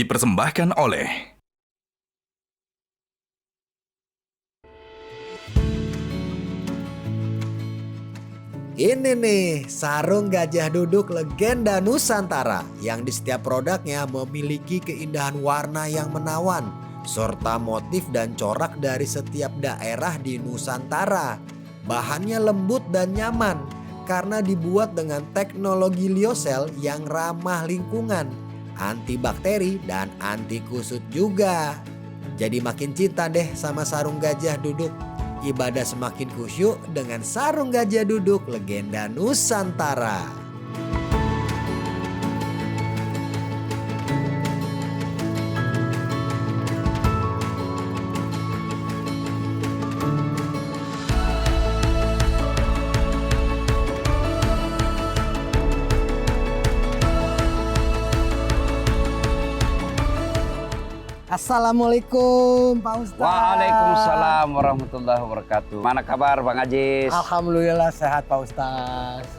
dipersembahkan oleh Ini nih, sarung gajah duduk legenda Nusantara yang di setiap produknya memiliki keindahan warna yang menawan serta motif dan corak dari setiap daerah di Nusantara. Bahannya lembut dan nyaman karena dibuat dengan teknologi lyocell yang ramah lingkungan, antibakteri dan anti kusut juga. Jadi makin cinta deh sama sarung gajah duduk. Ibadah semakin khusyuk dengan sarung gajah duduk legenda Nusantara. Assalamualaikum Pak Ustadz. Waalaikumsalam warahmatullahi wabarakatuh. Mana kabar Bang Ajis? Alhamdulillah sehat Pak Ustadz.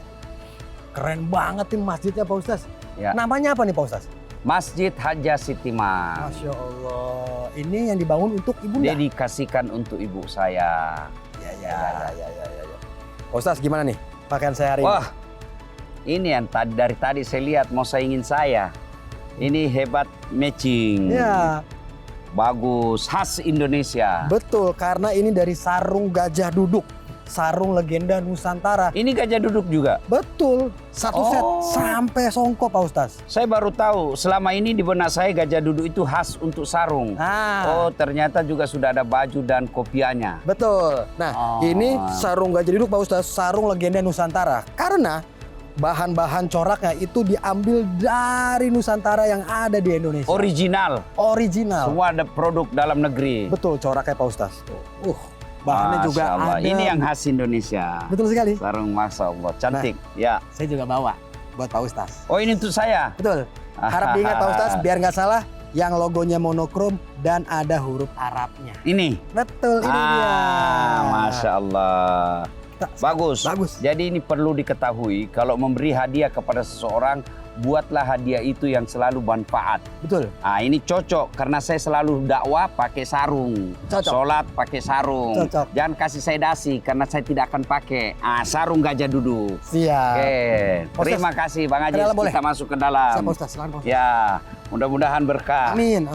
Keren banget nih masjidnya Pak Ustadz. Ya. Namanya apa nih Pak Ustadz? Masjid Haja Sitimah. Masya Allah. Ini yang dibangun untuk ibunda. Dedikasikan untuk ibu saya. Ya. Pak Ustadz gimana nih pakaian saya hari ini? Wah, ini yang dari tadi saya lihat mau saingin saya. Ini hebat matching. Ya. Bagus, khas Indonesia. Betul, karena ini dari sarung gajah duduk. Sarung legenda Nusantara. Ini gajah duduk juga? Betul, satu set sampai songkok Pak Ustadz. Saya baru tahu, selama ini di benak saya gajah duduk itu khas untuk sarung. Oh, ternyata juga sudah ada baju dan kopiahnya. Betul. Nah, ini sarung gajah duduk Pak Ustadz, sarung legenda Nusantara. Karena bahan-bahan coraknya itu diambil dari Nusantara yang ada di Indonesia. Original. Semua ada produk dalam negeri. Betul, coraknya Pak Ustadz. Bahannya Masya juga Allah. ada. Ini yang khas Indonesia. Betul sekali. Sarung Masya Allah, cantik. Ya. Saya juga bawa buat Pak Ustadz. Oh, ini untuk saya? Betul. Harap diingat Pak Ustadz, biar nggak salah, yang logonya monokrom dan ada huruf Arabnya. Ini? Betul, ini dia. Masya Allah. Bagus. Jadi ini perlu diketahui, kalau memberi hadiah kepada seseorang, buatlah hadiah itu yang selalu bermanfaat. Betul. Ini cocok karena saya selalu dakwah pakai sarung. Cocok. Sholat pakai sarung. Cocok. Jangan kasih saya dasi karena saya tidak akan pakai. Sarung gajah duduk. Siap. Oke. Terima kasih Bang Ajis. Kita masuk ke dalam. Siap, Pak Ustadz. Silakan, Pak Ustadz. Ya, mudah-mudahan berkah. Amin.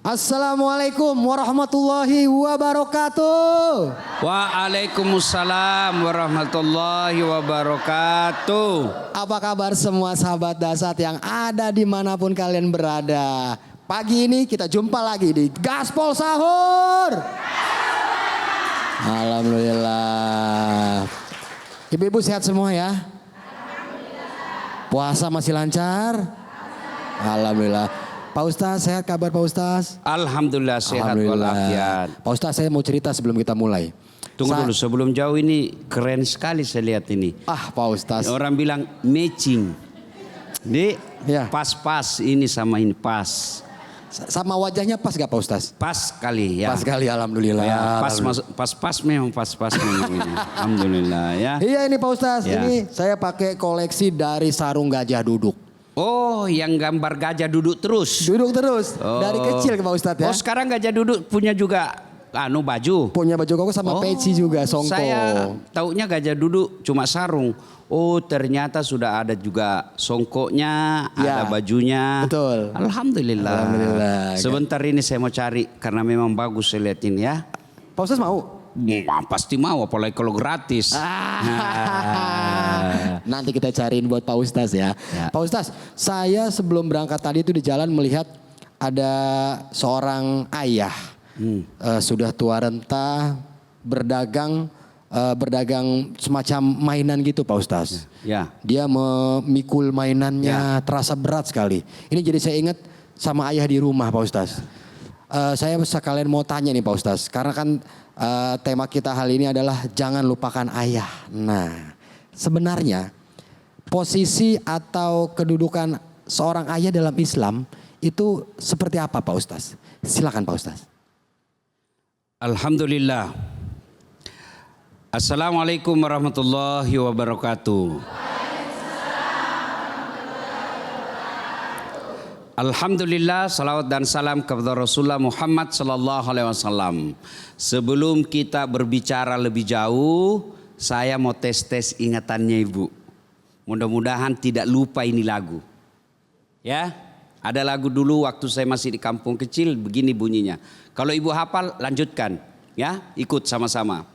Assalamualaikum warahmatullahi wabarakatuh. Waalaikumsalam warahmatullahi wabarakatuh. Apa kabar semua sahabat Dasat yang ada dimanapun kalian berada? Pagi ini kita jumpa lagi di Gaspol Sahur. Alhamdulillah. Ibu-ibu sehat semua ya? Puasa masih lancar? Alhamdulillah. Pak Ustadz, sehat kabar Pak Ustadz? Alhamdulillah sehat walafiat. Pak Ustadz, saya mau cerita sebelum kita mulai. Tunggu dulu, sebelum jauh ini keren sekali saya lihat ini. Pak Ustadz. Orang bilang matching. Ini pas-pas ini sama ini pas. Sama wajahnya pas gak Pak Ustadz? Pas kali ya. Pas kali, alhamdulillah. Ya, pas memang pas-pas memang ini. Alhamdulillah ya. Iya ini Pak Ustadz, Ya. ini saya pakai koleksi dari sarung gajah duduk. Oh, yang gambar gajah duduk terus. Duduk terus, dari kecil Pak Ustadz ya. Oh, sekarang gajah duduk punya juga baju. Punya baju koko sama peci juga, songko. Saya taunya gajah duduk cuma sarung. Oh, ternyata sudah ada juga songkoknya, ada bajunya. Betul. Alhamdulillah. Sebentar ini saya mau cari karena memang bagus saya lihat ini ya. Pak Ustadz mau? Pasti mau, apalagi kalau gratis. Nanti kita cariin buat Pak Ustadz ya. Pak Ustadz, saya sebelum berangkat tadi itu di jalan melihat ada seorang ayah. Sudah tua renta, berdagang semacam mainan gitu Pak Ustadz. Ya. Dia memikul mainannya terasa berat sekali. Ini jadi saya ingat sama ayah di rumah Pak Ustadz. Saya sekalian mau tanya nih Pak Ustadz. Karena kan tema kita hal ini adalah jangan lupakan ayah. Nah sebenarnya posisi atau kedudukan seorang ayah dalam Islam itu seperti apa Pak Ustadz? Silakan Pak Ustadz. Alhamdulillah. Assalamualaikum warahmatullahi wabarakatuh. Alhamdulillah, salawat dan salam kepada Rasulullah Muhammad sallallahu alaihi wasallam. Sebelum kita berbicara lebih jauh, saya mau tes ingatannya Ibu. Mudah-mudahan tidak lupa ini lagu. Ya, ada lagu dulu waktu saya masih di kampung kecil, begini bunyinya. Kalau Ibu hafal, lanjutkan. Ya, ikut sama-sama.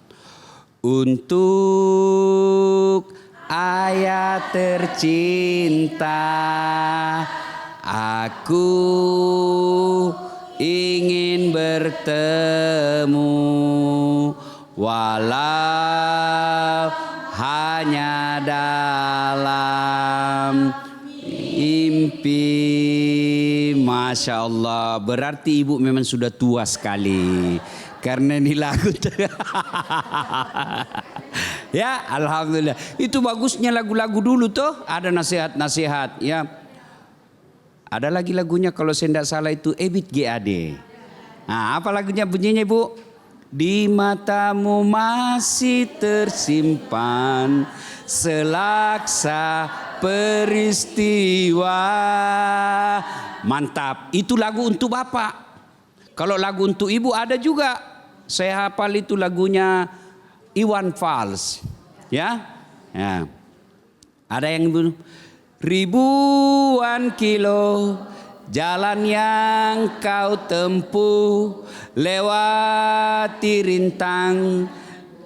Untuk ayah tercinta, aku ingin bertemu, walau hanya dalam mimpi. Masya Allah, berarti Ibu memang sudah tua sekali. Karena ini lagu ya, alhamdulillah. Itu bagusnya lagu-lagu dulu tuh, ada nasihat-nasihat ya. Ada lagi lagunya kalau saya tidak salah itu Ebit GAD. Nah, apa lagunya bunyinya Ibu? Di matamu masih tersimpan selaksa peristiwa. Mantap, itu lagu untuk Bapak. Kalau lagu untuk Ibu ada juga. Saya hafal itu lagunya Iwan Fals. Ya. Ya. Ada yang ribuan kilo jalan yang kau tempuh, lewati rintang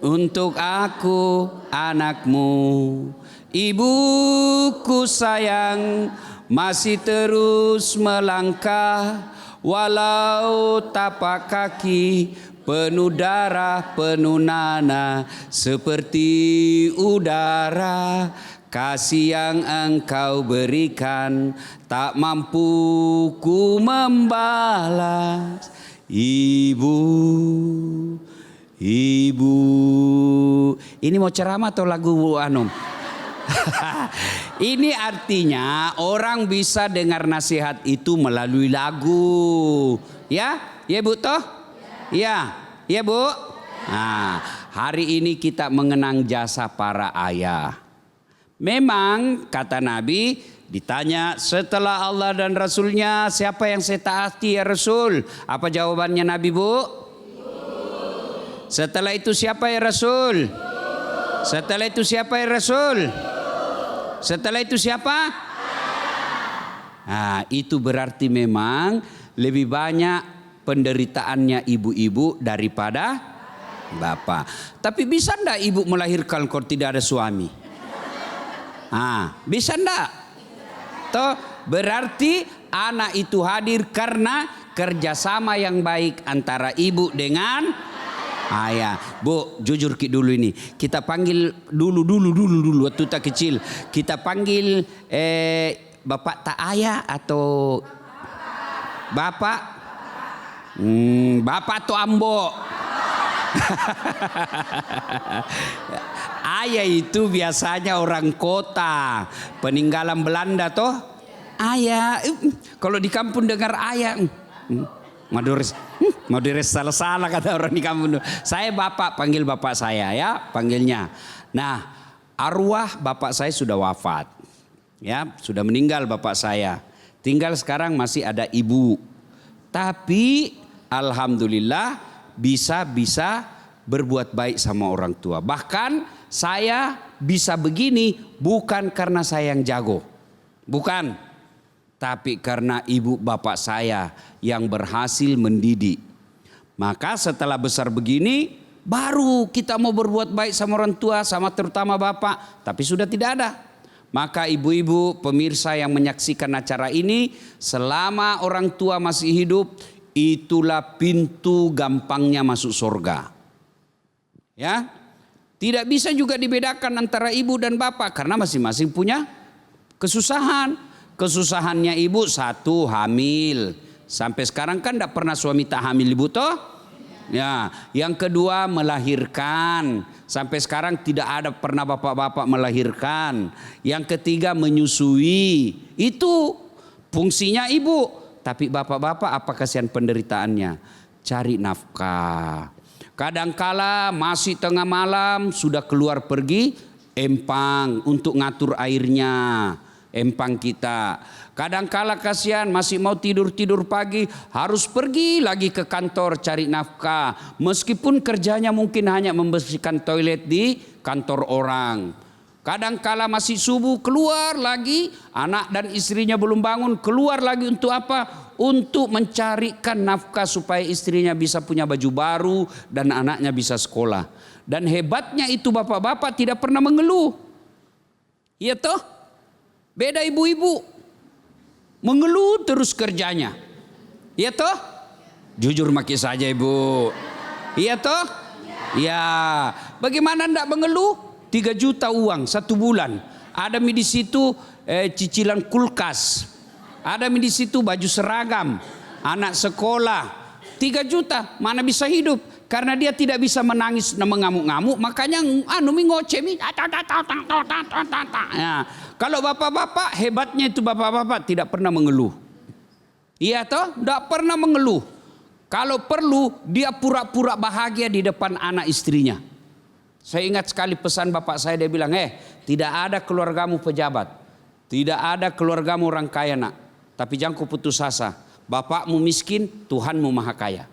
untuk aku anakmu. Ibuku sayang masih terus melangkah, walau tapak kaki penuh darah, penuh nanah, seperti udara. Kasih yang engkau berikan tak mampu ku membalas. Ibu, ibu. Ini mau ceramah atau lagu Bu Anum? Ini artinya orang bisa dengar nasihat itu melalui lagu. Ya, ya Bu toh? Ya, ya Bu. Nah, hari ini kita mengenang jasa para ayah. Memang kata Nabi, ditanya setelah Allah dan Rasulnya siapa yang saya taati ya Rasul? Apa jawabannya Nabi Bu? Setelah itu siapa ya Rasul? Setelah itu siapa ya Rasul? Setelah itu siapa? Nah, itu berarti memang lebih banyak penderitaannya ibu-ibu daripada bapak. Tapi bisa enggak ibu melahirkan kalau tidak ada suami? Bisa enggak? Toh berarti anak itu hadir karena kerjasama yang baik antara ibu dengan ayah. Bu, jujur dulu ini. Kita panggil dulu waktu tak kecil. Kita panggil bapak tak ayah atau bapak? Bapak tuh Ambo. Ayah itu biasanya orang kota, peninggalan Belanda toh. Ayah, kalau di kampung dengar ayah, Madures salah kata orang di kampung. Saya bapak, panggil bapak saya ya, panggilnya. Nah, arwah bapak saya sudah wafat, ya sudah meninggal bapak saya. Tinggal sekarang masih ada ibu. Tapi alhamdulillah bisa berbuat baik sama orang tua. Bahkan saya bisa begini bukan karena saya yang jago. Bukan. Tapi karena ibu bapak saya yang berhasil mendidik. Maka setelah besar begini baru kita mau berbuat baik sama orang tua, sama terutama bapak. Tapi sudah tidak ada. Maka ibu-ibu pemirsa yang menyaksikan acara ini, selama orang tua masih hidup, itulah pintu gampangnya masuk surga. Ya, tidak bisa juga dibedakan antara ibu dan bapak karena masing-masing punya kesusahan. Kesusahannya ibu satu hamil, sampai sekarang kan tidak pernah suami tak hamil ibu toh. Ya, yang kedua melahirkan, sampai sekarang tidak ada pernah bapak-bapak melahirkan. Yang ketiga menyusui, itu fungsinya ibu. Tapi bapak-bapak apa kasihan penderitaannya? Cari nafkah. Kadangkala masih tengah malam sudah keluar pergi empang untuk ngatur airnya, empang kita. Kadangkala kasihan masih mau tidur pagi, harus pergi lagi ke kantor cari nafkah. Meskipun kerjanya mungkin hanya membersihkan toilet di kantor orang. Kadangkala masih subuh keluar lagi, anak dan istrinya belum bangun, keluar lagi untuk apa? Untuk mencarikan nafkah supaya istrinya bisa punya baju baru dan anaknya bisa sekolah. Dan hebatnya itu bapak-bapak tidak pernah mengeluh. Iya toh? Beda ibu-ibu. Mengeluh terus kerjanya. Iya toh? Jujur maki saja ibu. Iya toh? Ya. Bagaimana ndak mengeluh? 3 juta uang 1 bulan. Ada di situ cicilan kulkas. Ada di situ baju seragam. Anak sekolah. 3 juta. Mana bisa hidup? Karena dia tidak bisa menangis dan mengamuk-ngamuk. Makanya ngoceh. Ya. Kalau bapak-bapak hebatnya itu bapak-bapak tidak pernah mengeluh. Iya toh? Tidak pernah mengeluh. Kalau perlu dia pura-pura bahagia di depan anak istrinya. Saya ingat sekali pesan bapak saya, dia bilang, tidak ada keluargamu pejabat. Tidak ada keluargamu orang kaya nak. Tapi jangan kau putus asa. Bapakmu miskin, Tuhanmu maha kaya.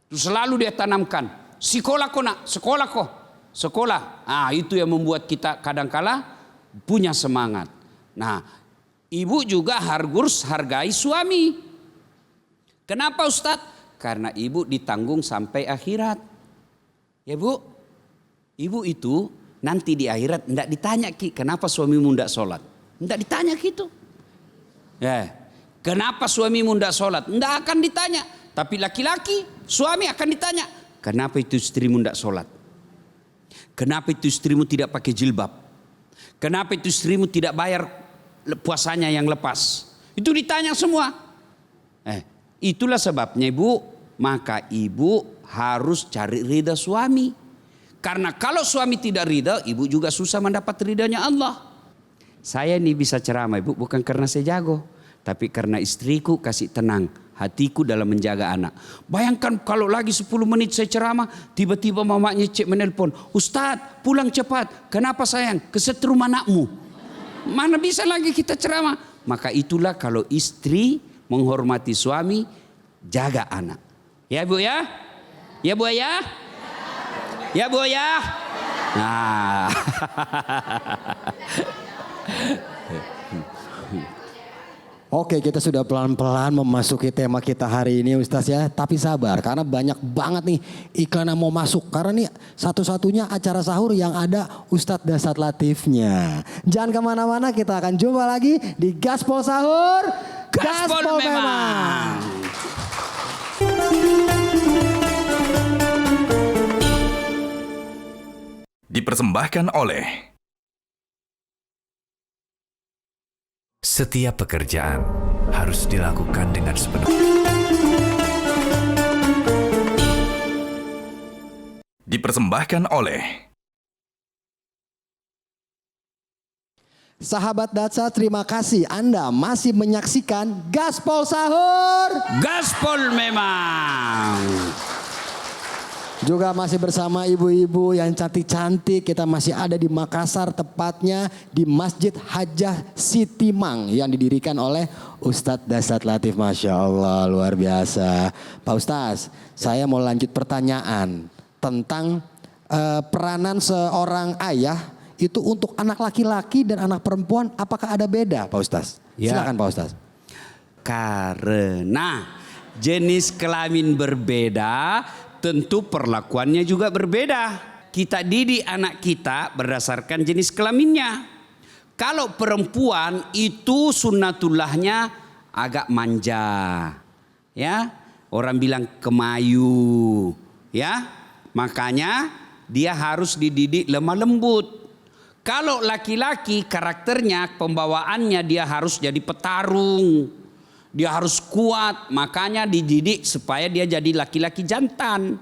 Itu selalu dia tanamkan. Sekolah kau nak, sekolah kau. Sekolah. Itu yang membuat kita kadangkala punya semangat. Nah, ibu juga harus hargai suami. Kenapa Ustadz? Karena ibu ditanggung sampai akhirat. Ya bu? Ibu itu nanti di akhirat tidak ditanya kenapa suamimu tidak sholat. Tidak ditanya gitu. Kenapa suamimu tidak sholat? Tidak akan ditanya. Tapi laki-laki suami akan ditanya. Kenapa itu istrimu tidak sholat? Kenapa itu istrimu tidak pakai jilbab? Kenapa itu istrimu tidak bayar puasanya yang lepas? Itu ditanya semua. Itulah sebabnya ibu. Maka ibu harus cari ridha suami. Karena kalau suami tidak ridha, ibu juga susah mendapat ridhanya Allah. Saya ini bisa ceramah ibu bukan karena saya jago. Tapi karena istriku kasih tenang hatiku dalam menjaga anak. Bayangkan kalau lagi 10 menit saya ceramah, tiba-tiba mamanya cek menelpon. Ustadz pulang cepat. Kenapa sayang? Kesetrum anakmu. Mana bisa lagi kita ceramah. Maka itulah kalau istri menghormati suami, jaga anak. Ya bu ya? Ya bu ya? Ya bu ya. Nah. Oke, kita sudah pelan-pelan memasuki tema kita hari ini Ustaz ya. Tapi sabar karena banyak banget nih iklan yang mau masuk. Karena nih satu-satunya acara sahur yang ada Ustadz Dasat Latifnya. Jangan kemana-mana, kita akan jumpa lagi di Gaspol Sahur. Gaspol memang. Dipersembahkan oleh setiap pekerjaan harus dilakukan dengan sepenuh. Dipersembahkan oleh Sahabat Datsa, terima kasih Anda masih menyaksikan Gaspol Sahur. Gaspol memang. Juga masih bersama ibu-ibu yang cantik-cantik. Kita masih ada di Makassar, tepatnya di Masjid Hajah Siti Mang yang didirikan oleh Ustadz Dasat Latif. Masya Allah, luar biasa. Pak Ustadz, saya mau lanjut pertanyaan tentang peranan seorang ayah itu untuk anak laki-laki dan anak perempuan. Apakah ada beda Pak Ustadz? Ya. Silakan Pak Ustadz. Karena jenis kelamin berbeda, tentu perlakuannya juga berbeda. Kita didik anak kita berdasarkan jenis kelaminnya. Kalau perempuan itu sunnatullahnya agak manja. Ya, orang bilang kemayu. Ya, makanya dia harus dididik lemah lembut. Kalau laki-laki karakternya, pembawaannya dia harus jadi petarung. Dia harus kuat, makanya dididik supaya dia jadi laki-laki jantan.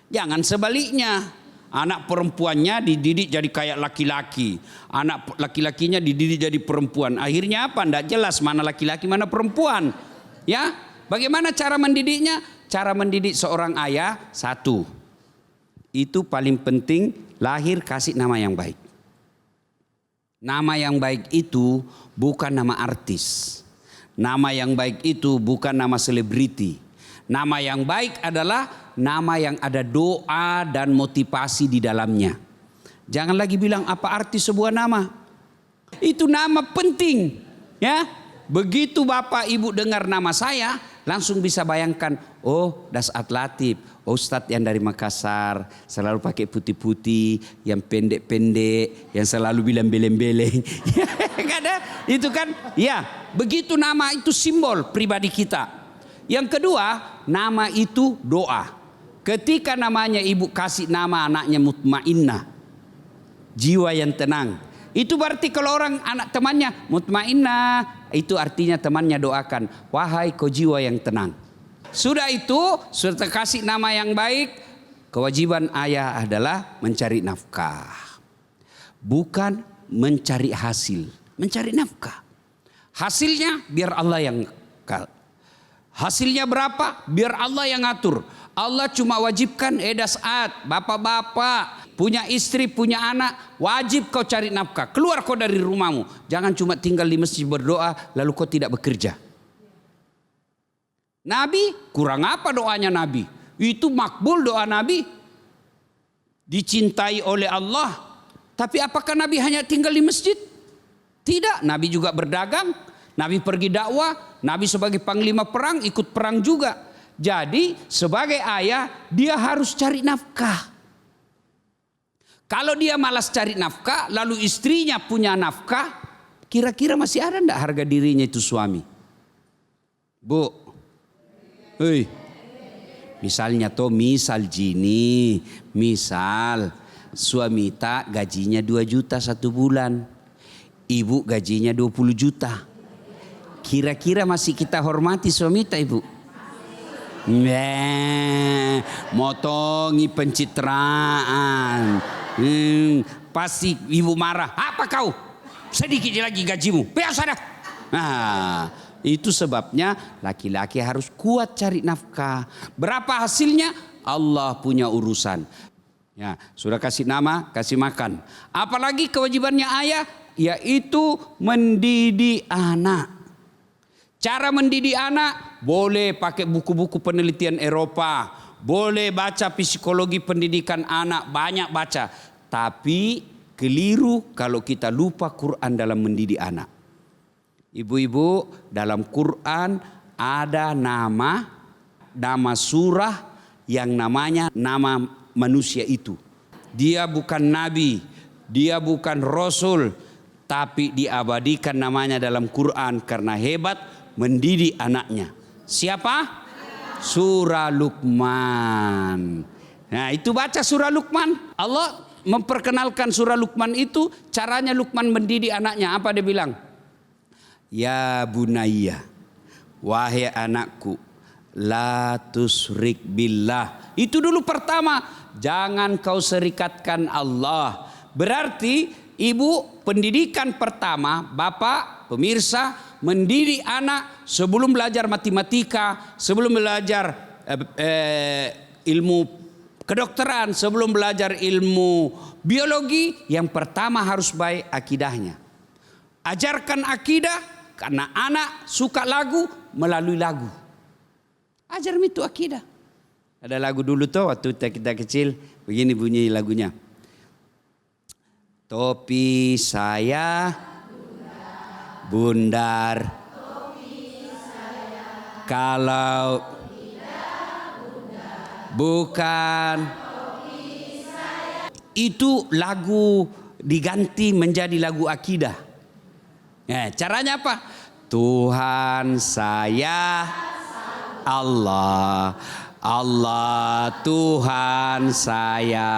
Jangan sebaliknya. Anak perempuannya dididik jadi kayak laki-laki. Anak laki-lakinya dididik jadi perempuan. Akhirnya apa? Tidak jelas mana laki-laki mana perempuan. Ya, bagaimana cara mendidiknya? Cara mendidik seorang ayah, satu, itu paling penting lahir kasih nama yang baik. Nama yang baik itu bukan nama artis. Nama yang baik itu bukan nama selebriti. Nama yang baik adalah nama yang ada doa dan motivasi di dalamnya. Jangan lagi bilang apa arti sebuah nama. Itu nama penting, ya. Begitu Bapak Ibu dengar nama saya, langsung bisa bayangkan, oh Das'at Latif, oh Ustadz yang dari Makassar, selalu pakai putih-putih, yang pendek-pendek, yang selalu bilang beleng-beleng. Ada, itu kan, ya, begitu nama itu simbol pribadi kita. Yang kedua, nama itu doa. Ketika namanya ibu kasih nama anaknya Mutmainnah, jiwa yang tenang. Itu berarti kalau orang anak temannya Mutmainnah, itu artinya temannya doakan, wahai kau jiwa yang tenang. Sudah itu, sudah kasih nama yang baik, kewajiban ayah adalah mencari nafkah. Bukan mencari hasil, mencari nafkah. Hasilnya biar Allah yang hasilnya berapa? Biar Allah yang ngatur. Allah cuma wajibkan Das'at, bapak-bapak, punya istri, punya anak, wajib kau cari nafkah. Keluar kau dari rumahmu. Jangan cuma tinggal di masjid berdoa lalu kau tidak bekerja. Nabi, kurang apa doanya Nabi? Itu makbul doa Nabi. Dicintai oleh Allah. Tapi apakah Nabi hanya tinggal di masjid? Tidak, Nabi juga berdagang. Nabi pergi dakwah. Nabi sebagai panglima perang ikut perang juga. Jadi sebagai ayah dia harus cari nafkah. Kalau dia malas cari nafkah lalu istrinya punya nafkah, kira-kira masih ada enggak harga dirinya itu suami? Bu, misalnya misal gini, misal suami tak gajinya 2 juta 1 bulan, ibu gajinya 20 juta. Kira-kira masih kita hormati suami tak ibu? Motongi pencitraan. Pasti ibu marah. Apa kau? Sedikit lagi gajimu. Biasa dah. Nah, itu sebabnya laki-laki harus kuat cari nafkah. Berapa hasilnya? Allah punya urusan. Ya, sudah kasih nama, kasih makan. Apalagi kewajibannya ayah, yaitu mendidik anak. Cara mendidik anak, boleh pakai buku-buku penelitian Eropa, boleh baca psikologi pendidikan anak, banyak baca. Tapi keliru kalau kita lupa Quran dalam mendidik anak. Ibu-ibu, dalam Quran ada nama surah yang namanya nama manusia itu. Dia bukan nabi, dia bukan rasul, tapi diabadikan namanya dalam Quran karena hebat mendidik anaknya. Siapa? Surah Luqman. Nah, itu baca surah Luqman. Allah memperkenalkan surah Luqman itu, caranya Luqman mendidik anaknya. Apa dia bilang? Ya bunayya, wahai anakku, la tusrik billah. Itu dulu pertama, jangan kau serikatkan Allah. Berarti ibu pendidikan pertama, bapak pemirsa mendidik anak sebelum belajar matematika, sebelum belajar ilmu kedokteran, sebelum belajar ilmu biologi, yang pertama harus baik akidahnya. Ajarkan akidah karena anak suka lagu melalui lagu. Ajar itu akidah. Ada lagu dulu tuh waktu kita kecil, begini bunyi lagunya. Topi saya bundar, kalau bukan itu lagu diganti menjadi lagu akidah. Caranya apa? Tuhan saya Allah, Allah Tuhan saya.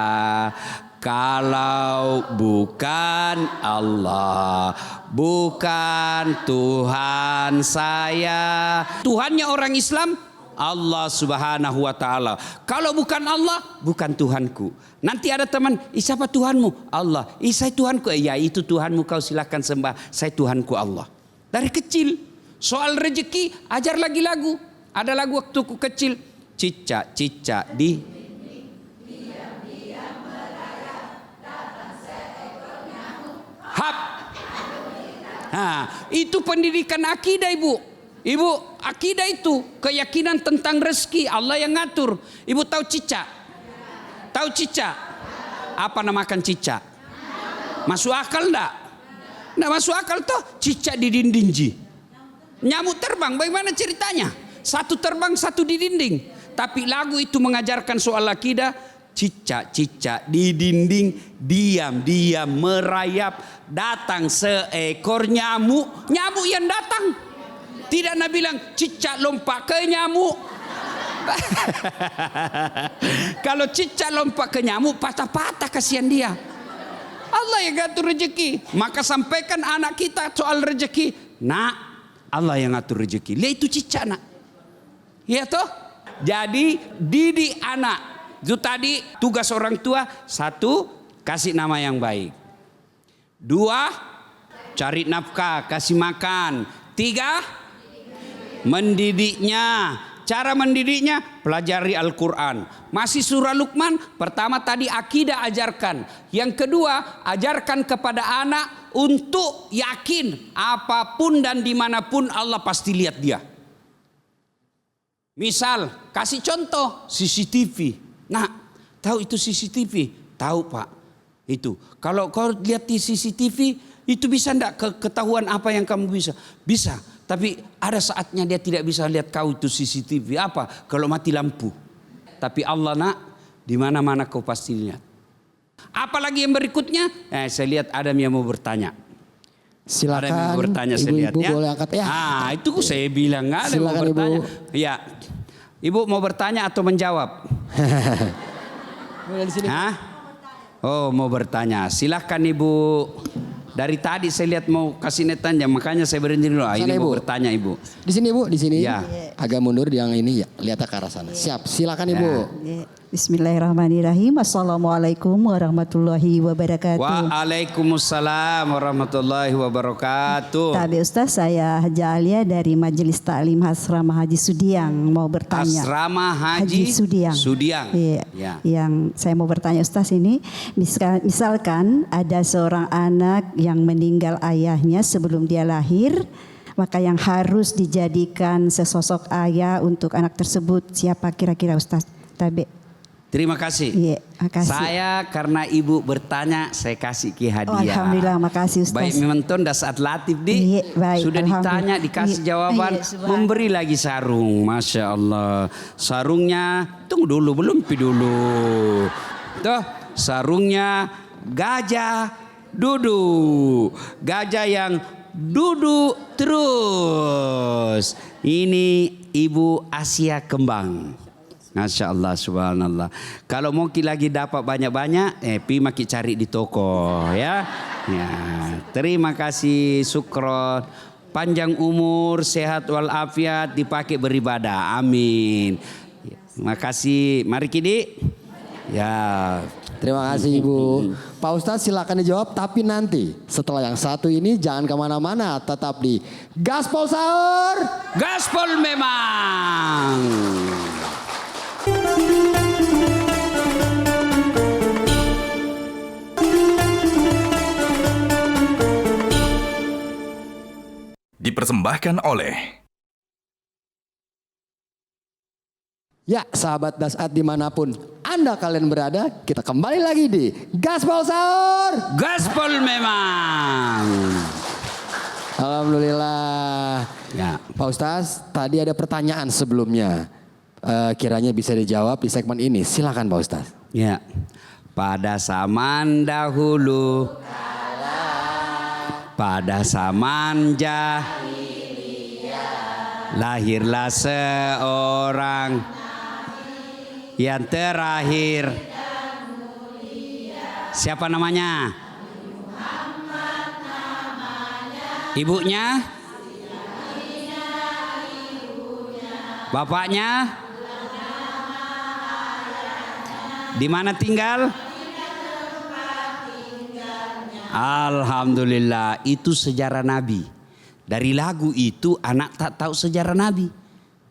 Kalau bukan Allah, bukan Tuhan saya. Tuhannya orang Islam Allah Subhanahu wa taala. Kalau bukan Allah, bukan Tuhanku. Nanti ada teman, siapa Tuhanmu? Allah. Saya Tuhanku. Ya, itu Tuhanmu, kau silakan sembah. Saya Tuhanku Allah. Dari kecil. Soal rezeki, ajar lagi lagu. Ada lagu waktu ku kecil. Cicak-cicak di Nah, itu pendidikan akidah ibu. Ibu, akidah itu keyakinan tentang rezeki Allah yang ngatur. Ibu tahu cicak? Tahu cicak? Apa namakan cicak? Masuk akal enggak? Enggak masuk akal toh, cicak di dinding ji. Nyamuk terbang, bagaimana ceritanya? Satu terbang, satu di dinding. Tapi lagu itu mengajarkan soal akidah. Cicak-cicak di dinding diam-diam merayap. Datang seekor nyamuk. Nyamuk yang datang. Tidak Nabi bilang cicak lompat ke nyamuk. Kalau cicak lompat ke nyamuk, patah-patah kasihan dia. Allah yang ngatur rezeki. Maka sampaikan anak kita soal rezeki. Nak, Allah yang ngatur rezeki. Lihat itu cicak nak. Ya toh? Jadi didik anak. Itu tadi tugas orang tua. 1, kasih nama yang baik. 2, cari nafkah, kasih makan. 3, mendidiknya. Cara mendidiknya, pelajari Al-Quran. Masih surah Luqman, pertama tadi akidah ajarkan. Yang kedua, ajarkan kepada anak untuk yakin apapun dan dimanapun Allah pasti lihat dia. Misal, kasih contoh CCTV. Nah, tahu itu CCTV? Tahu Pak. Itu. Kalau kau lihat di CCTV, itu bisa enggak ketahuan apa yang kamu bisa? Bisa. Tapi ada saatnya dia tidak bisa lihat kau itu CCTV. Apa? Kalau mati lampu. Tapi Allah nak, di mana-mana kau pasti lihat. Apalagi yang berikutnya? Saya lihat Adam yang mau bertanya. Silakan. Ada yang mau bertanya, saya lihat ya. Boleh angkat ya. Itu saya bilang nggak ada yang mau bertanya. Ibu. Ya, Ibu mau bertanya atau menjawab? Hah? Oh, mau bertanya. Silahkan Ibu. Dari tadi saya lihat mau kasih netanya, makanya saya berhenti dulu. Ini mau bertanya Ibu. Di sini Ibu, di sini. Ya. Agak mundur yang ini ya, lihat ke arah sana. Siap, silakan Ibu. Ya. Bismillahirrahmanirrahim. Assalamualaikum warahmatullahi wabarakatuh. Waalaikumsalam warahmatullahi wabarakatuh. Tapi Ustaz, saya Haja Alia dari Majelis Taklim Asrama Haji Sudiang mau bertanya. Asrama Haji Sudiang. Sudiang. Iya. Ya. Yang saya mau bertanya Ustaz ini, misalkan ada seorang anak yang meninggal ayahnya sebelum dia lahir, maka yang harus dijadikan sesosok ayah untuk anak tersebut siapa kira-kira Ustaz? Tabe. Terima kasih. Iya, makasih. Saya karena Ibu bertanya, saya kasih Ki hadiah. Oh, alhamdulillah, makasih Ustaz. Baik menonton dah saat latif di. Iya, baik, sudah ditanya, dikasih jawaban, memberi lagi sarung. Masya Allah. Sarungnya, tunggu dulu, belum dulu. Tuh, sarungnya gajah duduk. Gajah yang duduk terus. Ini Ibu Asia Kembang. Masya Allah, subhanallah. Kalau mau lagi dapat banyak-banyak, pi maki cari di toko ya. Ya, terima kasih, syukron. Panjang umur, sehat walafiat, dipakai beribadah. Amin. Terima kasih. Mari Kidi. Ya. Terima kasih Ibu. Pak Ustadz silakan dijawab, tapi nanti setelah yang satu ini jangan kemana-mana, tetap di Gaspol Sahur. Gaspol memang. Dipersembahkan oleh Ya sahabat Dasat dimanapun Anda kalian berada, kita kembali lagi di Gaspol Sahur. Gaspol memang. Alhamdulillah. Ya. Pak Ustadz, tadi ada pertanyaan sebelumnya. Kiranya bisa dijawab di segmen ini. Silakan Pak Ustadz. Ya. Pada zaman dahulu, pada zaman lahirlah seorang yang terakhir. Siapa namanya? Ibunya? Bapaknya? Di mana tinggal? Alhamdulillah, itu sejarah Nabi. Dari lagu itu anak tak tahu sejarah Nabi.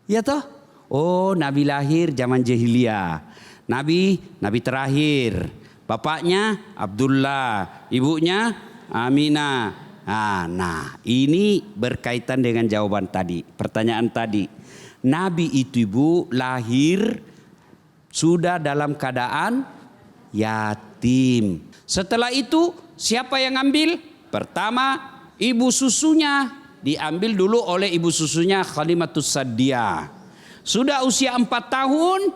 Ya toh? Oh, Nabi lahir zaman jahiliyah. Nabi terakhir. Bapaknya Abdullah, ibunya Aminah. Nah, ini berkaitan dengan jawaban tadi, pertanyaan tadi. Nabi itu Ibu lahir sudah dalam keadaan yatim. Setelah itu siapa yang ambil? Pertama, ibu susunya diambil dulu oleh ibu susunya Khalimatus Sa'diyah. Sudah usia 4 tahun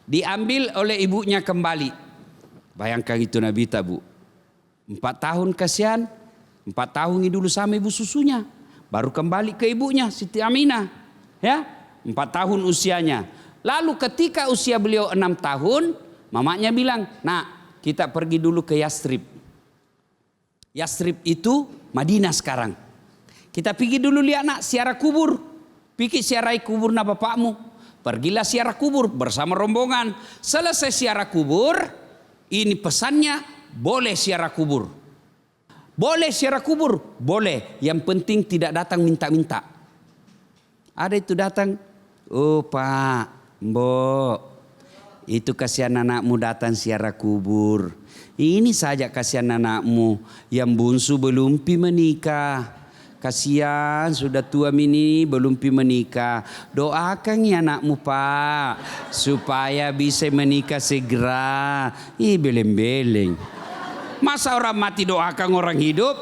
diambil oleh ibunya kembali. Bayangkan itu Nabi Bu. 4 tahun kasihan. 4 tahun dulu sama ibu susunya. Baru kembali ke ibunya Siti Aminah. Ya, 4 tahun usianya. Lalu ketika usia beliau 6 tahun, mamanya bilang, "Nak, kita pergi dulu ke Yastrib." Yastrib itu Madinah sekarang. Kita pergi dulu lihat nak ziarah kubur. Pergi ziarahi kubur na bapakmu. Pergilah ziarah kubur bersama rombongan. Selesai ziarah kubur, ini pesannya, boleh ziarah kubur. Boleh ziarah kubur, boleh. Yang penting tidak datang minta-minta. Ada itu datang, "Oh Pak, Mbok, itu kasihan anakmu datang ziarah kubur. Ini saja kasihan anakmu, yang bungsu belum pi menikah. Kasihan sudah tua ini belum pi menikah. Doakan ya anakmu Pak, supaya bisa menikah segera." Ih, beleng-beleng. Masa orang mati doakan orang hidup?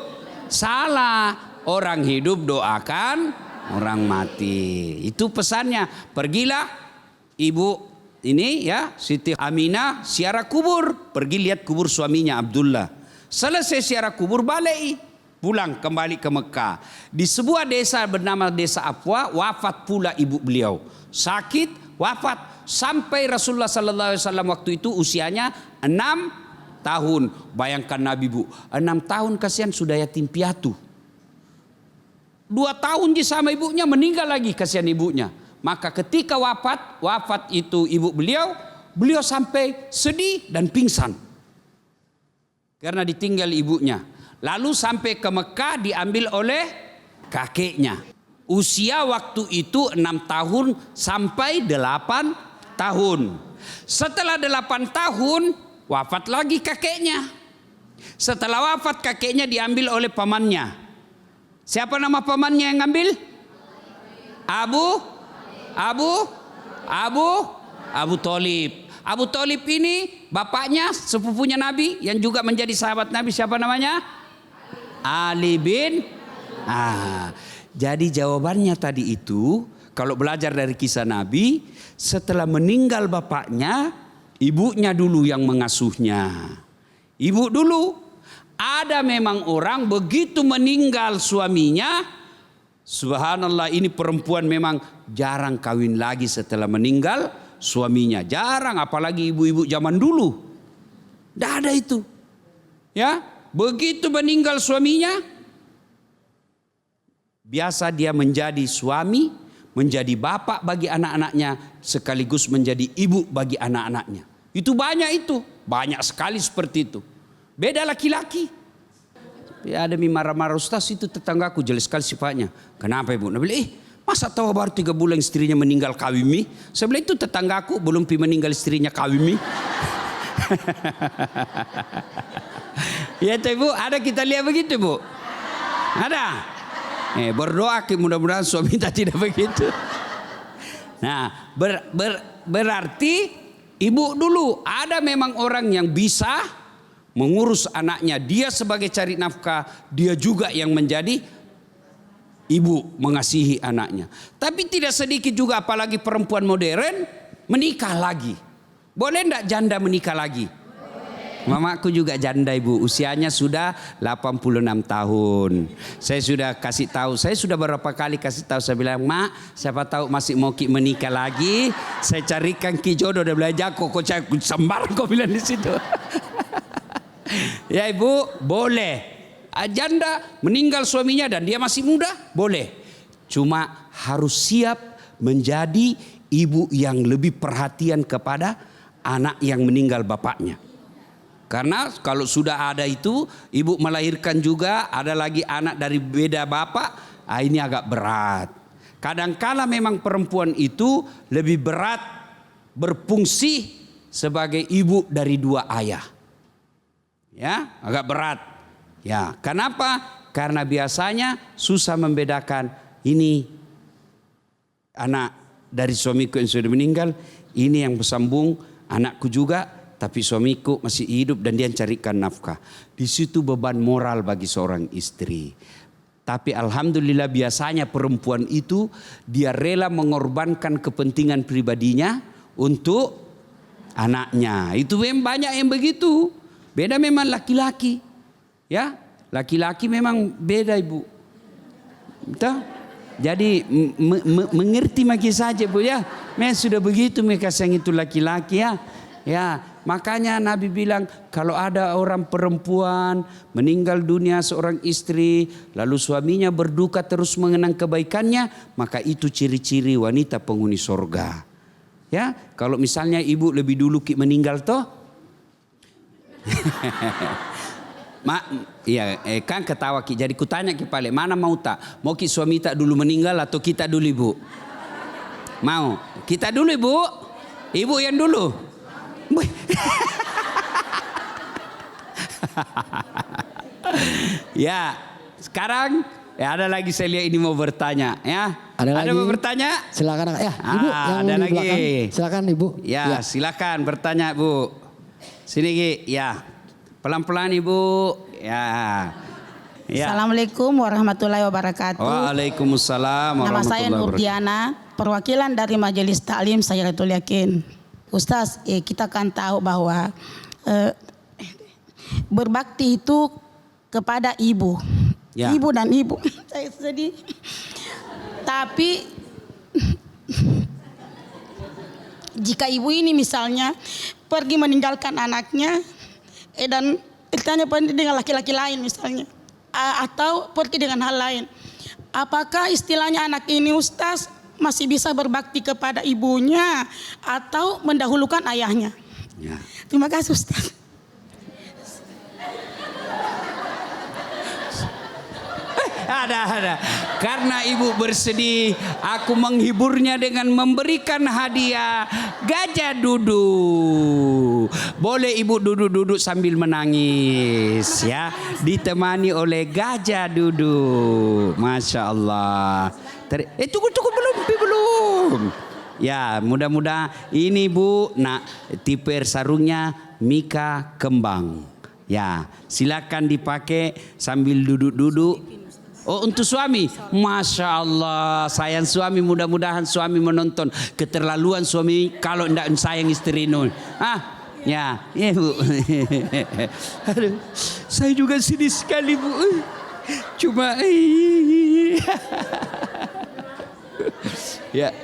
Salah. Orang hidup doakan orang mati. Itu pesannya. Pergilah ibu ini ya Siti Aminah ziarah kubur. Pergi lihat kubur suaminya Abdullah. Selesai ziarah kubur balik. Pulang kembali ke Mekah. Di sebuah desa bernama Desa Afwa, wafat pula ibu beliau. Sakit, wafat. Sampai Rasulullah SAW waktu itu usianya 6 tahun. Bayangkan Nabi Bu, 6 tahun kasihan sudah yatim piatu. 2 tahun di sama ibunya, meninggal lagi kasihan ibunya. Maka ketika wafat itu ibu beliau sampai sedih dan pingsan. Karena ditinggal ibunya. Lalu sampai ke Mekah diambil oleh kakeknya. Usia waktu itu 6 tahun sampai 8 tahun. Setelah 8 tahun wafat lagi kakeknya. Setelah wafat kakeknya diambil oleh pamannya. Siapa nama pamannya yang ngambil? Abu Thalib. Abu Thalib ini bapaknya sepupunya Nabi yang juga menjadi sahabat Nabi. Siapa namanya? Ali bin. Jadi jawabannya tadi itu, kalau belajar dari kisah Nabi, setelah meninggal bapaknya, ibunya dulu yang mengasuhnya. Ibu dulu. Ada memang orang begitu meninggal suaminya, subhanallah, ini perempuan memang jarang kawin lagi setelah meninggal suaminya. Jarang, apalagi ibu-ibu zaman dulu. Tidak ada itu. Ya, begitu meninggal suaminya, biasa dia menjadi suami, menjadi bapak bagi anak-anaknya, sekaligus menjadi ibu bagi anak-anaknya. Itu banyak sekali seperti itu. Beda laki-laki. Ya, ada marah-marah, "Ustaz, itu tetanggaku jelas sekali sifatnya." "Kenapa Ibu?" Nah, masa tahu baru 3 bulan istrinya meninggal kawin mi? Sebelah itu tetanggaku belum meninggal istrinya kawin mi. Ya itu Ibu, ada kita lihat begitu Bu? Ada? Berdoa mudah-mudahan suami kita tidak begitu. Nah, berarti ibu dulu ada memang orang yang bisa mengurus anaknya. Dia sebagai cari nafkah, dia juga yang menjadi ibu mengasihi anaknya. Tapi tidak sedikit juga apalagi perempuan modern menikah lagi. Boleh enggak janda menikah lagi? Mamaku juga janda Ibu, usianya sudah 86 tahun. Saya sudah kasih tahu, saya sudah beberapa kali kasih tahu, saya bilang, "Mak, siapa tahu masih mau Ki menikah lagi, saya carikan Ki jodoh." Dia belajar kok sembarang kau bilang di situ. Ya Ibu, boleh. Janda meninggal suaminya dan dia masih muda, boleh. Cuma harus siap menjadi ibu yang lebih perhatian kepada anak yang meninggal bapaknya. Karena kalau sudah ada itu, ibu melahirkan juga, ada lagi anak dari beda bapak, ini agak berat. Kadangkala memang perempuan itu lebih berat berfungsi sebagai ibu dari 2 ayah. Ya, agak berat. Ya, kenapa? Karena biasanya susah membedakan ini anak dari suamiku yang sudah meninggal, ini yang bersambung anakku juga, tapi suamiku masih hidup dan dia carikan nafkah. Di situ beban moral bagi seorang istri. Tapi alhamdulillah biasanya perempuan itu dia rela mengorbankan kepentingan pribadinya untuk anaknya. Itu memang banyak yang begitu. Beda memang laki-laki. Ya, laki-laki memang beda ibu. Betul? Jadi mengerti maki saja bu ya. Memang sudah begitu mereka sayang itu laki-laki ya. Ya, makanya Nabi bilang kalau ada orang perempuan meninggal dunia seorang istri lalu suaminya berduka terus mengenang kebaikannya, maka itu ciri-ciri wanita penghuni sorga. Ya, kalau misalnya ibu lebih dulu meninggal toh, iya kan ketawa ki. Jadi kutanya ki pale mana mau tak? Mau ki suami tak dulu meninggal atau kita dulu ibu? Mau? Kita dulu ibu? Ibu yang dulu. Ya, sekarang ya ada lagi saya lihat ini mau bertanya ya. Ada mau bertanya? Silakan ya, Ibu yang ada di lagi. belakang. Silakan Ibu. Ya, silakan bertanya Bu. Sini Ki, ya. Pelan-pelan Ibu. Ya. Ya. Assalamualaikum warahmatullahi wabarakatuh. Waalaikumsalam Nama saya warahmatullahi wabarakatuh. Nurdiana, perwakilan dari Majelis Taklim Sayyadatul Yakin. Ustaz, kita kan tahu bahwa berbakti itu kepada ibu. Ya. Ibu dan ibu. Saya sedih. Tapi jika ibu ini misalnya pergi meninggalkan anaknya dan ditanya dengan laki-laki lain misalnya, atau pergi dengan hal lain, apakah istilahnya anak ini Ustaz masih bisa berbakti kepada ibunya atau mendahulukan ayahnya? Ya. Terima kasih Ustaz. Ada. Karena ibu bersedih, aku menghiburnya dengan memberikan hadiah gajah duduk. Boleh ibu duduk-duduk sambil menangis ya, ditemani oleh gajah duduk. Masya Allah. Tunggu belum. Ya, mudah-mudahan ini bu, tipe sarungnya Mika kembang. Ya, silakan dipakai sambil duduk-duduk. Oh, untuk suami, Masya Allah, sayang suami, mudah-mudahan suami menonton. Keterlaluan suami kalau tidak sayang istri nun. Ya bu. Aduh, saya juga sedih sekali bu. Cuma, ya.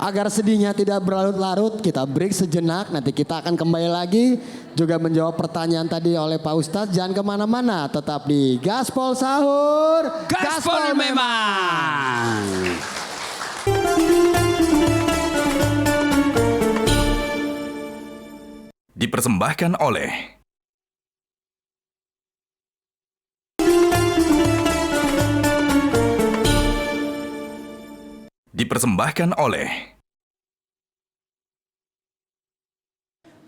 Agar sedihnya tidak berlarut-larut, kita break sejenak. Nanti kita akan kembali lagi juga menjawab pertanyaan tadi oleh Pak Ustadz. Jangan kemana-mana, tetap di Gaspol Sahur. Gaspol memang. Dipersembahkan oleh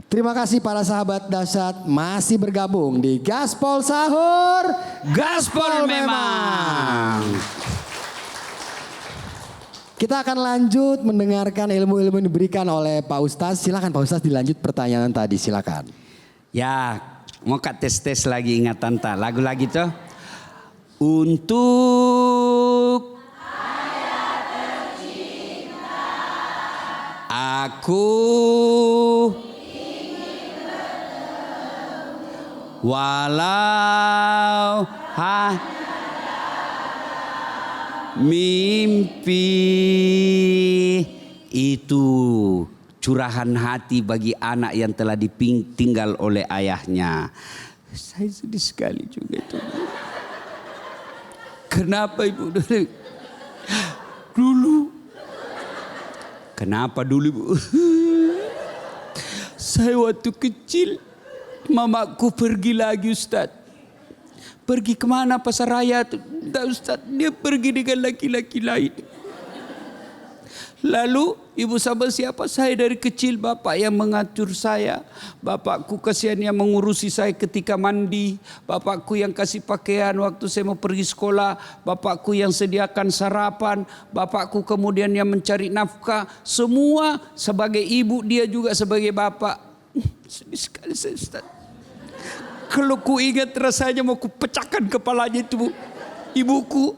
Terima kasih para sahabat dahsyat masih bergabung di Gaspol Sahur. Gaspol memang. Kita akan lanjut mendengarkan ilmu-ilmu yang diberikan oleh Pak Ustadz. Silakan Pak Ustadz dilanjut pertanyaan tadi, silakan. Ya, mau tes lagi ingatan tak lagu lagi tuh. Untuk aku walau mimpi, itu curahan hati bagi anak yang telah ditinggal oleh ayahnya. Saya sedih sekali juga itu. Kenapa ibu dulu? Kenapa dulu ibu? Saya waktu kecil, mamaku pergi lagi Ustaz. Pergi kemana pasar raya? Tidak Ustaz, dia pergi dengan laki-laki lain. Lalu ibu sabar siapa? Saya dari kecil bapak yang mengatur saya. Bapakku kasihan yang mengurusi saya ketika mandi. Bapakku yang kasih pakaian waktu saya mau pergi sekolah. Bapakku yang sediakan sarapan. Bapakku kemudian yang mencari nafkah. Semua sebagai ibu, dia juga sebagai bapak. Sedih sekali saya, Ustaz. Kalau ku ingat rasanya mau ku pecahkan kepalanya itu ibuku.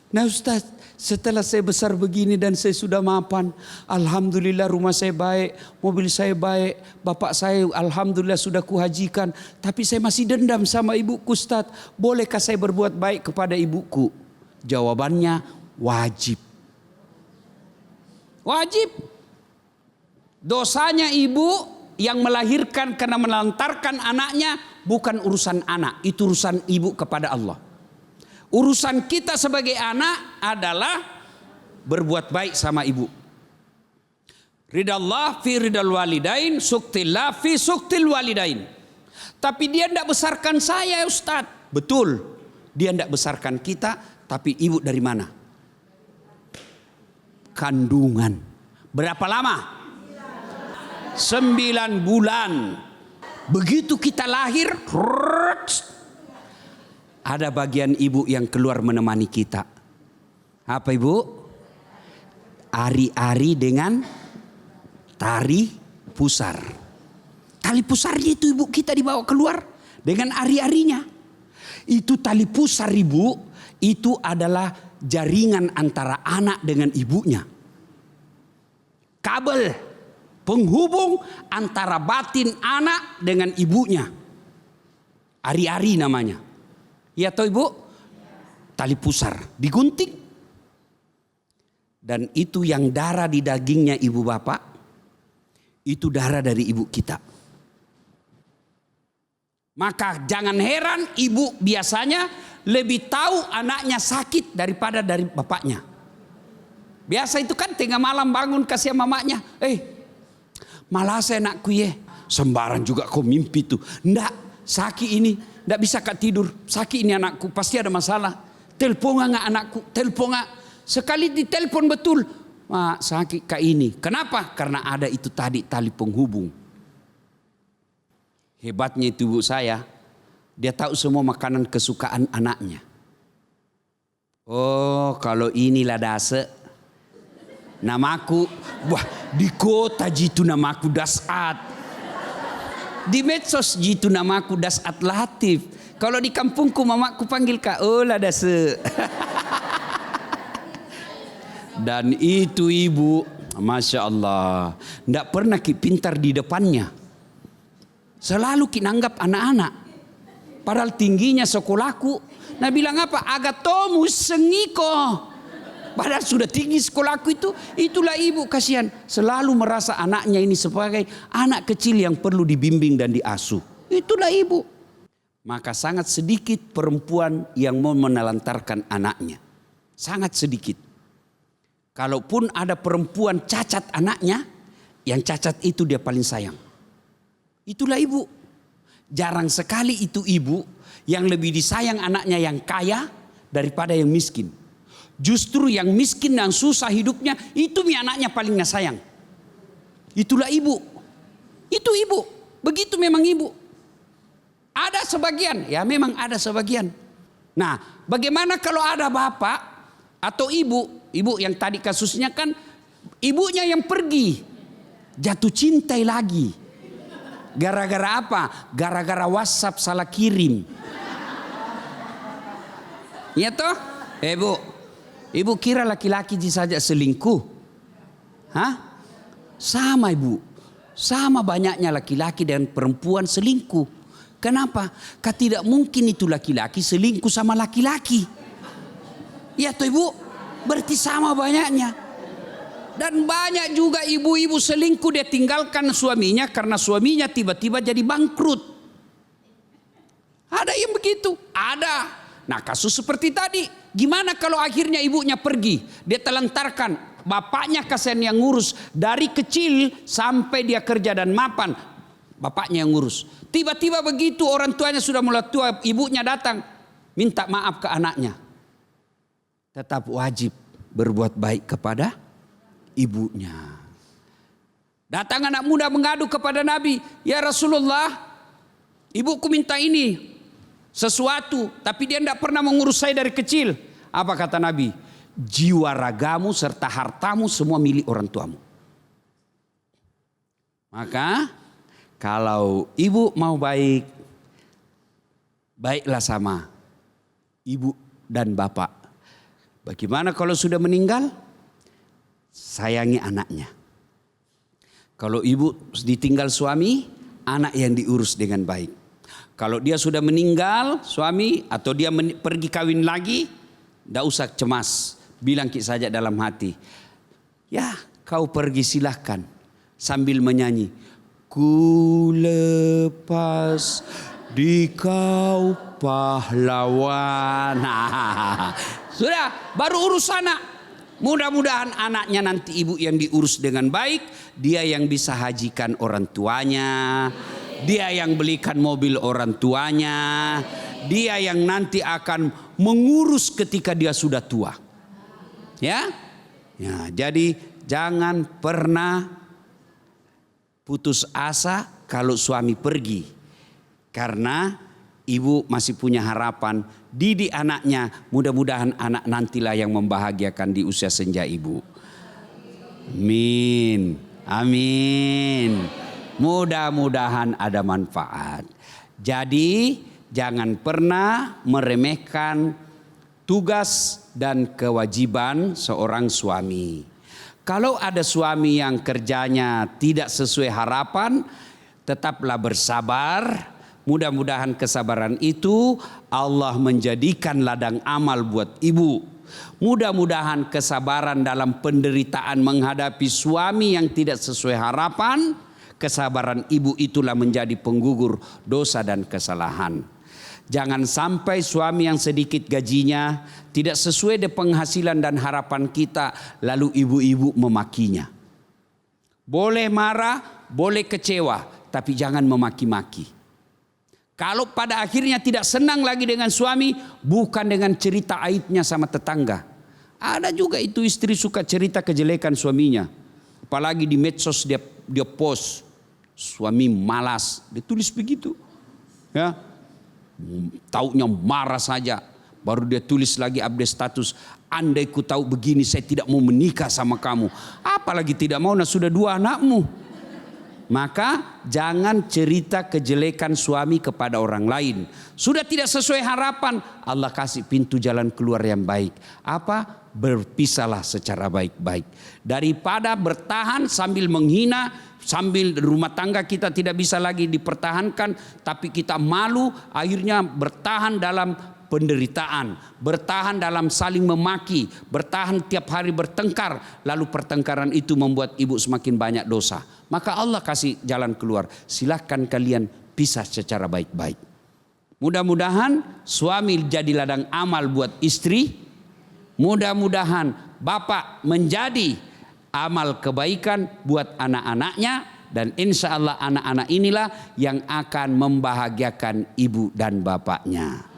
Nah Ustaz, setelah saya besar begini dan saya sudah mapan, alhamdulillah rumah saya baik, mobil saya baik, bapak saya alhamdulillah sudah kuhajikan, tapi saya masih dendam sama ibuku, Ustaz. Bolehkah saya berbuat baik kepada ibuku? Jawabannya wajib. Wajib. Dosanya ibu yang melahirkan karena melantarkan anaknya bukan urusan anak, itu urusan ibu kepada Allah. Urusan kita sebagai anak adalah berbuat baik sama ibu. Ridallah fi ridal walidain, suktillah fi suktil walidain. Tapi dia tidak besarkan saya, Ustaz. Betul, dia tidak besarkan kita, tapi ibu dari mana? Kandungan. Berapa lama? 9 bulan. Begitu kita lahir, ada bagian ibu yang keluar menemani kita. Apa ibu? Ari-ari dengan tari pusar. Tali pusarnya itu ibu kita dibawa keluar dengan ari-arinya. Itu tali pusar ibu, itu adalah jaringan antara anak dengan ibunya. Kabel penghubung antara batin anak dengan ibunya. Ari-ari namanya. Ya toh ibu, tali pusar digunting. Dan itu yang darah di dagingnya ibu bapak, itu darah dari ibu kita. Maka jangan heran ibu biasanya lebih tahu anaknya sakit daripada dari bapaknya. Biasa itu kan tengah malam bangun kasih mamanya, malas anakku ya. Sembarang juga kau mimpi tuh. Ndak, sakit ini. Tidak bisa kak tidur, sakit ini anakku, pasti ada masalah. Telepon nggak anakku, telepon nggak. Sekali ditelepon betul, sakit kak ini. Kenapa? Karena ada itu tadi tali penghubung. Hebatnya itu ibu saya, dia tahu semua makanan kesukaan anaknya. Oh kalau inilah dase, namaku, wah di kota jitu namaku Dasat. Di medsos jitu namaku Dasat Latif. Kalau di kampungku mamaku panggil kak Ola Dase. Dan itu ibu, Masya Allah, tidak pernah pintar di depannya. Selalu nanggap anak-anak. Padahal tingginya sekolahku. Nah bilang apa? Agatomus sengiko. Padahal sudah tinggi sekolahku itu. Itulah ibu kasihan. Selalu merasa anaknya ini sebagai anak kecil yang perlu dibimbing dan diasuh. Itulah ibu. Maka sangat sedikit perempuan yang mau menelantarkan anaknya. Sangat sedikit. Kalaupun ada perempuan cacat anaknya, yang cacat itu dia paling sayang. Itulah ibu. Jarang sekali itu ibu yang lebih disayang anaknya yang kaya daripada yang miskin. Justru yang miskin dan susah hidupnya, itu anaknya paling nggak sayang. Itulah ibu. Itu ibu. Begitu memang ibu. Ada sebagian, ya memang ada sebagian. Nah, bagaimana kalau ada bapak atau ibu yang tadi kasusnya kan ibunya yang pergi, jatuh cinta lagi. Gara-gara apa? Gara-gara WhatsApp salah kirim. Ya toh? Ibu kira laki-laki saja selingkuh? Hah? Sama ibu. Sama banyaknya laki-laki dan perempuan selingkuh. Kenapa? Karena tidak mungkin itu laki-laki selingkuh sama laki-laki. Ya toh ibu? Berarti sama banyaknya. Dan banyak juga ibu-ibu selingkuh dia tinggalkan suaminya karena suaminya tiba-tiba jadi bangkrut. Ada yang begitu? Ada. Nah kasus seperti tadi, gimana kalau akhirnya ibunya pergi, dia telantarkan, bapaknya kasihan yang ngurus, dari kecil sampai dia kerja dan mapan, bapaknya yang ngurus. Tiba-tiba begitu orang tuanya sudah mulai tua, ibunya datang, minta maaf ke anaknya. Tetap wajib berbuat baik kepada ibunya. Datang anak muda mengadu kepada Nabi, "Ya Rasulullah, ibuku minta ini sesuatu, tapi dia tidak pernah mengurus saya dari kecil." Apa kata Nabi? "Jiwa ragamu serta hartamu semua milik orang tuamu." Maka kalau ibu mau baik, baiklah sama ibu dan bapak. Bagaimana kalau sudah meninggal? Sayangi anaknya. Kalau ibu ditinggal suami, anak yang diurus dengan baik. Kalau dia sudah meninggal suami atau dia pergi kawin lagi, tidak usah cemas. Bilang saja dalam hati, "Ya, kau pergi silahkan." Sambil menyanyi, "Ku lepas di kau pahlawan." Sudah, baru urus anak. Mudah-mudahan anaknya nanti ibu yang diurus dengan baik. Dia yang bisa hajikan orang tuanya. Dia yang belikan mobil orang tuanya. Dia yang nanti akan mengurus ketika dia sudah tua. Ya, jadi jangan pernah putus asa kalau suami pergi. Karena ibu masih punya harapan. Didik anaknya, mudah-mudahan anak nantilah yang membahagiakan di usia senja ibu. Amin. Amin. Mudah-mudahan ada manfaat. Jadi jangan pernah meremehkan tugas dan kewajiban seorang suami. Kalau ada suami yang kerjanya tidak sesuai harapan, tetaplah bersabar. Mudah-mudahan kesabaran itu Allah menjadikan ladang amal buat ibu. Mudah-mudahan kesabaran dalam penderitaan menghadapi suami yang tidak sesuai harapan, kesabaran ibu itulah menjadi penggugur dosa dan kesalahan. Jangan sampai suami yang sedikit gajinya tidak sesuai dengan penghasilan dan harapan kita, lalu ibu-ibu memakinya. Boleh marah, boleh kecewa, tapi jangan memaki-maki. Kalau pada akhirnya tidak senang lagi dengan suami, bukan dengan cerita aibnya sama tetangga. Ada juga itu istri suka cerita kejelekan suaminya. Apalagi di medsos dia post, suami malas, dia tulis begitu. Ya, taunya marah saja. Baru dia tulis lagi update status, "Andai ku tahu begini saya tidak mau menikah sama kamu." Apalagi tidak mau, nah sudah 2 anakmu. Maka jangan cerita kejelekan suami kepada orang lain. Sudah tidak sesuai harapan, Allah kasih pintu jalan keluar yang baik. Apa? Berpisahlah secara baik-baik. Daripada bertahan sambil menghina, sambil rumah tangga kita tidak bisa lagi dipertahankan, tapi kita malu, akhirnya bertahan dalam penderitaan, bertahan dalam saling memaki, bertahan tiap hari bertengkar, lalu pertengkaran itu membuat ibu semakin banyak dosa. Maka Allah kasih jalan keluar, silahkan kalian pisah secara baik-baik. Mudah-mudahan suami jadi ladang amal buat istri, mudah-mudahan bapak menjadi amal kebaikan buat anak-anaknya, dan insya Allah anak-anak inilah yang akan membahagiakan ibu dan bapaknya.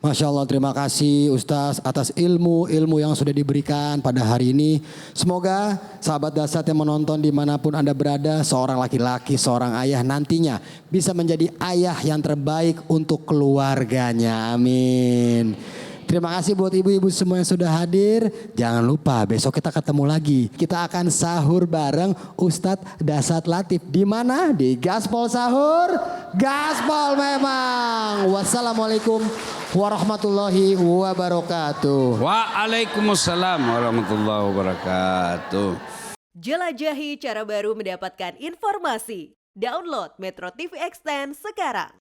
Masya Allah, terima kasih Ustaz atas ilmu yang sudah diberikan pada hari ini. Semoga sahabat Dasat yang menonton dimanapun Anda berada, seorang laki-laki, seorang ayah nantinya bisa menjadi ayah yang terbaik untuk keluarganya. Amin. Terima kasih buat ibu-ibu semua yang sudah hadir. Jangan lupa besok kita ketemu lagi. Kita akan sahur bareng Ustadz Dasat Latif. Di mana? Di Gaspol Sahur. Gaspol memang. Wassalamualaikum warahmatullahi wabarakatuh. Waalaikumsalam warahmatullahi wabarakatuh. Jelajahi cara baru mendapatkan informasi. Download Metro TV Extend sekarang.